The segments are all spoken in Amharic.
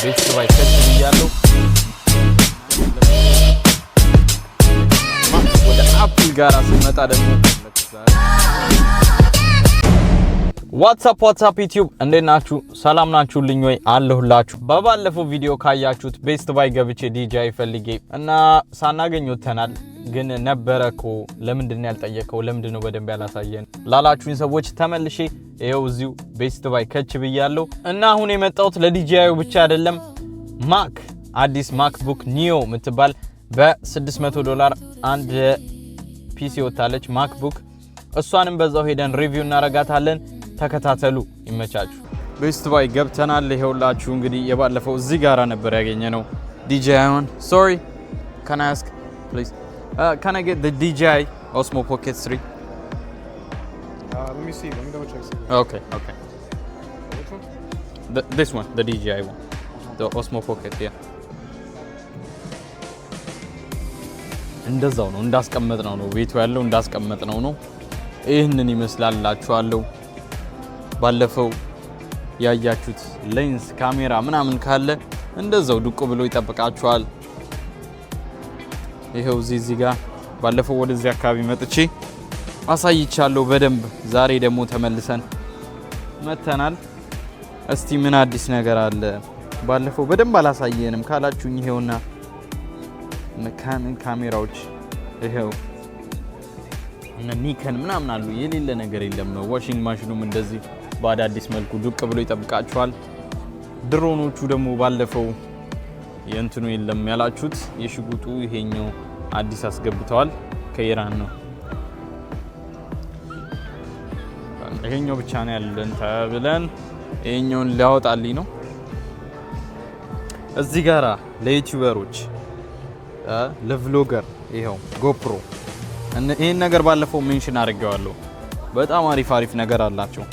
ቤስት ባይ ከች ብያለሁ። ወደ አፕል ጋር ስንመጣ ደግሞ ዋትስአፕ ዩቲዩብ እንዴት ናችሁ? ሰላም ናችሁልኝ ወይ? አለሁላችሁ። በባለፈው ቪዲዮ ካያችሁት ቤስት ባይ ገብቼ ዲጂአይ ፈልጌ እና ሳናገኘው ተናል ግን ነበረኮ ለምንድን ያልጠየቀው ለምንድን ነው በደንብ ያላሳየን ላላችሁኝ ሰዎች ተመልሼ ይሄው እዚሁ ቤስት ባይ ከች ብያለሁ እና አሁን የመጣሁት ለዲጂአዩ ብቻ አይደለም። ማክ አዲስ ማክቡክ ኒዮ የምትባል በ$600 አንድ ፒሲ ወጣለች ማክቡክ። እሷንም በዛው ሄደን ሪቪው እናረጋታለን። ተከታተሉ። ይመቻችሁ። ቤስት ባይ ገብተናል። ይሄውላችሁ እንግዲህ የባለፈው እዚህ ጋራ ነበር ያገኘነው DJI-ን። Sorry, can I ask please? Can I get the DJI Osmo Pocket 3? Let me see. Let me double check. Okay. Which one? This one, the DJI one. The Osmo Pocket, yeah. እንደዛው ነው እንዳስቀመጥነው ነው ቤቱ ያለው እንዳስቀመጥነው ነው። ይሄንን ይመስላልላችኋለሁ። ባለፈው ያያችሁት ሌንስ ካሜራ ምናምን ካለ እንደዛው ዱቅ ብሎ ይጠብቃችኋል። ይሄው እዚህ ጋር ባለፈው ወደዚህ አካባቢ መጥቼ አሳይቻለሁ በደንብ። ዛሬ ደግሞ ተመልሰን መተናል። እስቲ ምን አዲስ ነገር አለ? ባለፈው በደንብ አላሳየንም ካላችሁኝ ይሄውና ካኖን ካሜራዎች ይሄው እና ኒከን ምናምን አሉ። የሌለ ነገር የለም ነው። ዋሺንግ ማሽኑም እንደዚህ በአዳዲስ መልኩ ዱቅ ብሎ ይጠብቃችኋል። ድሮኖቹ ደግሞ ባለፈው የእንትኑ የለም ያላችሁት የሽጉጡ ይሄኛው አዲስ አስገብተዋል። ከኢራን ነው። ይሄኛው ብቻ ነው ያለን ተብለን ይሄኛውን ሊያወጣልኝ ነው። እዚህ ጋራ ለዩቲዩበሮች ለቭሎገር ይሄው ጎፕሮ ይሄን ነገር ባለፈው ሜንሽን አድርጌዋለሁ። በጣም አሪፍ ነገር አላቸው።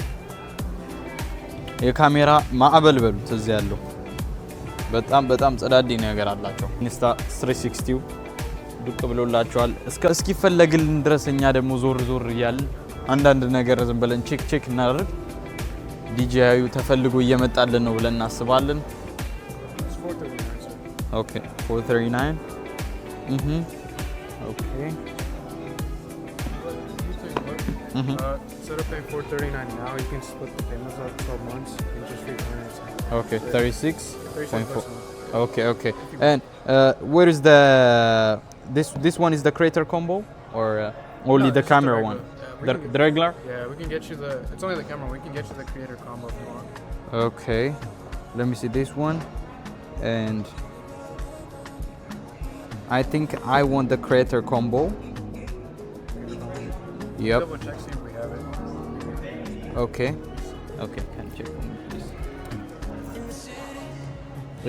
የካሜራ ማዕበል በሉት እዚህ ያለው በጣም ጸዳዲ ነገር አላቸው። ኢንስታ 360 ዱቅ ብሎላቸዋል እስኪፈለግልን ድረስ። እኛ ደግሞ ዞር እያልን አንዳንድ ነገር ዝም ብለን ቼክ እናደርግ። DJI ተፈልጎ እየመጣልን ነው ብለን እናስባለን። ኦኬ 439 okay. Instead of paying $439 now, you can split the payments out 12 months and just refinance. Okay, 36.4. Okay. And where is this one is the creator combo or only the camera one? The regular? Yeah, we can get you it's only the camera. We can get you the creator combo if you want. Okay. Let me see this one. And I think I want the creator combo. Yep. Double check, see if we have it. Okay. Can you check please?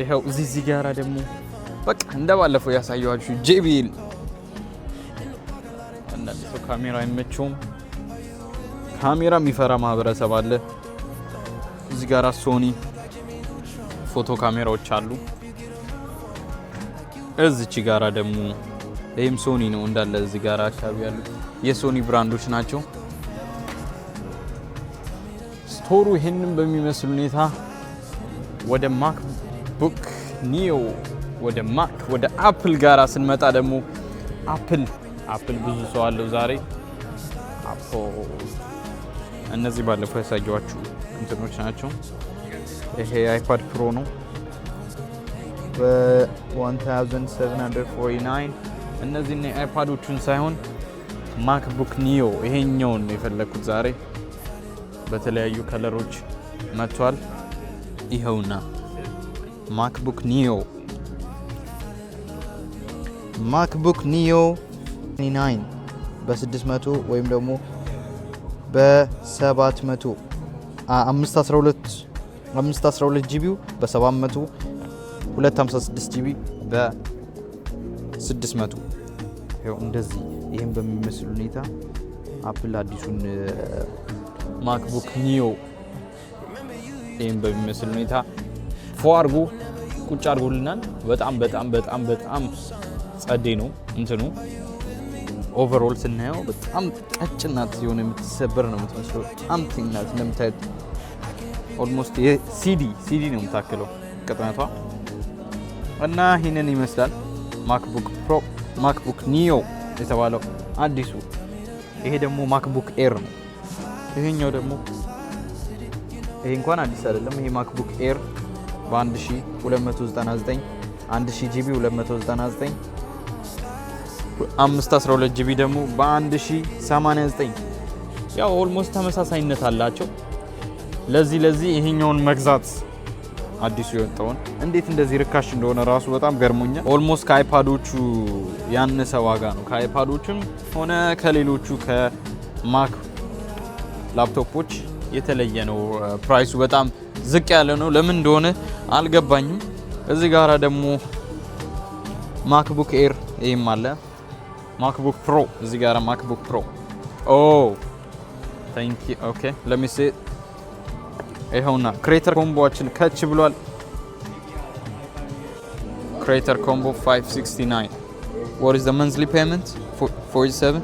ይሄው እዚህ ጋራ ደግሞ በቃ እንደባለፈው ያሳየኋችሁ JBL አንዳንድ ሰው ካሜራ አይመቸውም። ካሜራ የሚፈራ ማህበረሰብ አለ። እዚህ ጋራ ሶኒ ፎቶ ካሜራዎች አሉ። እዚች ጋራ ደግሞ ይሄም ሶኒ ነው እንዳለ። እዚህ ጋራ አካባቢ ያሉት የሶኒ ብራንዶች ናቸው። ስቶሩ ይሄንን በሚመስል ሁኔታ ወደ ማክቡክ ኒዮ ወደ አፕል ጋራ ስንመጣ ደግሞ አፕል ብዙ ሰው አለው ዛሬ። እነዚህ ባለፈው ያሳየኋችሁ እንትኖች ናቸው። ይሄ አይፓድ ፕሮ ነው በ1749። እነዚህ አይፓዶቹን ሳይሆን ማክቡክ ኒዮ ይሄኛውን ነው የፈለኩት ዛሬ። በተለያዩ ከለሮች መጥቷል። ይሄውና ማክቡክ ኒዮ 9 በ600 ወይም ደግሞ በ700 512 ጂቢው በ700 256 ጂቢ በ600 ይሄው እንደዚህ። ይሄን በሚመስል ሁኔታ አፕል አዲሱን ማክቡክ ኒዮ ይሄን በሚመስል ሁኔታ ፎርጉ ቁጭ አድርጎልናል። በጣም ጸዴ ነው እንትኑ። ኦቨርኦል ስናየው በጣም ቀጭን ናት። የሆነ የምትሰበር ነው የምትመስለው። በጣም ቲናት እንደምታዩት ኦልሞስት ሲዲ ነው የምታክለው ቅጥነቷ። እና ይሄንን ይመስላል ማክቡክ ፕሮ ማክቡክ ኒዮ የተባለው አዲሱ። ይሄ ደግሞ ማክቡክ ኤር ነው። ይሄኛው ደግሞ ይሄ እንኳን አዲስ አይደለም። ይሄ ማክቡክ ኤር በ1299 1000 ጂቢ 299 512 ጂቢ ደግሞ በ1089 ያው ኦልሞስት ተመሳሳይነት አላቸው። ለዚህ ይሄኛውን መግዛት አዲሱ የወጣውን እንዴት እንደዚህ ርካሽ እንደሆነ ራሱ በጣም ገርሞኛል። ኦልሞስት ከአይፓዶቹ ያነሰ ዋጋ ነው። ከአይፓዶቹም ሆነ ከሌሎቹ ከማክ ላፕቶፖች የተለየ ነው። ፕራይሱ በጣም ዝቅ ያለ ነው። ለምን እንደሆነ አልገባኝም። እዚህ ጋራ ደግሞ ማክቡክ ኤር ይሄም አለ። ማክቡክ ፕሮ እዚህ ጋራ ማክቡክ ፕሮ ታንክ ዩ ኦኬ let me see ይሄውና ክሬተር ኮምቦአችን ከች ብሏል። ክሬተር ኮምቦ 569 what is the monthly payment 47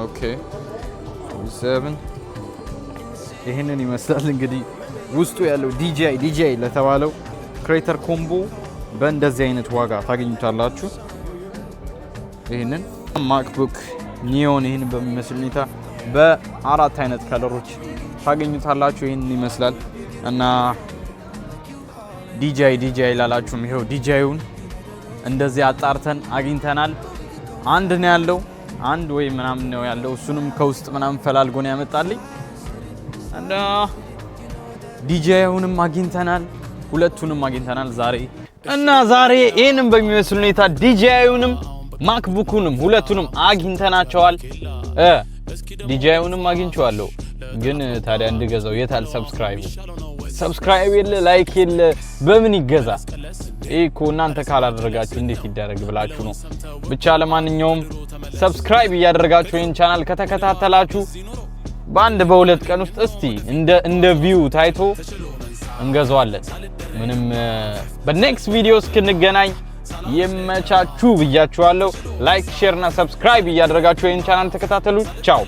okay 47 ይሄንን ይመስላል። እንግዲህ ውስጡ ያለው DJI ለተባለው ክሬተር ኮምቦ በእንደዚህ አይነት ዋጋ ታገኙታላችሁ። ይሄንን ማክቡክ ኒዮን ይሄን በሚመስል ሁኔታ በአራት አይነት ከለሮች ታገኙታላችሁ። ይሄንን ይመስላል እና DJI ላላችሁም ይሄው DJIውን እንደዚህ አጣርተን አግኝተናል። አንድ ነው ያለው፣ አንድ ወይ ምናምን ነው ያለው። እሱንም ከውስጥ ምናምን ፈላልጎ ነው ያመጣልኝ እና DJIውንም አግኝተናል፣ ሁለቱንም አግኝተናል ዛሬ እና ዛሬ ይሄንን በሚመስል ሁኔታ DJIውንም ማክቡኩንም ሁለቱንም አግኝተናቸዋል። DJIውንም አግኝቼዋለሁ፣ ግን ታዲያ እንድገዛው የታል ሰብስክራይብ የለ ላይክ የለ በምን ይገዛ? እኮ እናንተ ካላደረጋችሁ እንዴት ይደረግ ብላችሁ ነው። ብቻ ለማንኛውም ሰብስክራይብ እያደረጋችሁ ይሄን ቻናል ከተከታተላችሁ በአንድ በሁለት ቀን ውስጥ እስቲ እንደ ቪው ታይቶ እንገዛዋለን። ምንም በኔክስት ቪዲዮ እስክንገናኝ ይመቻችሁ ብያችኋለሁ። ላይክ ሼር እና ሰብስክራይብ እያደረጋችሁ ይሄን ቻናል ተከታተሉ። ቻው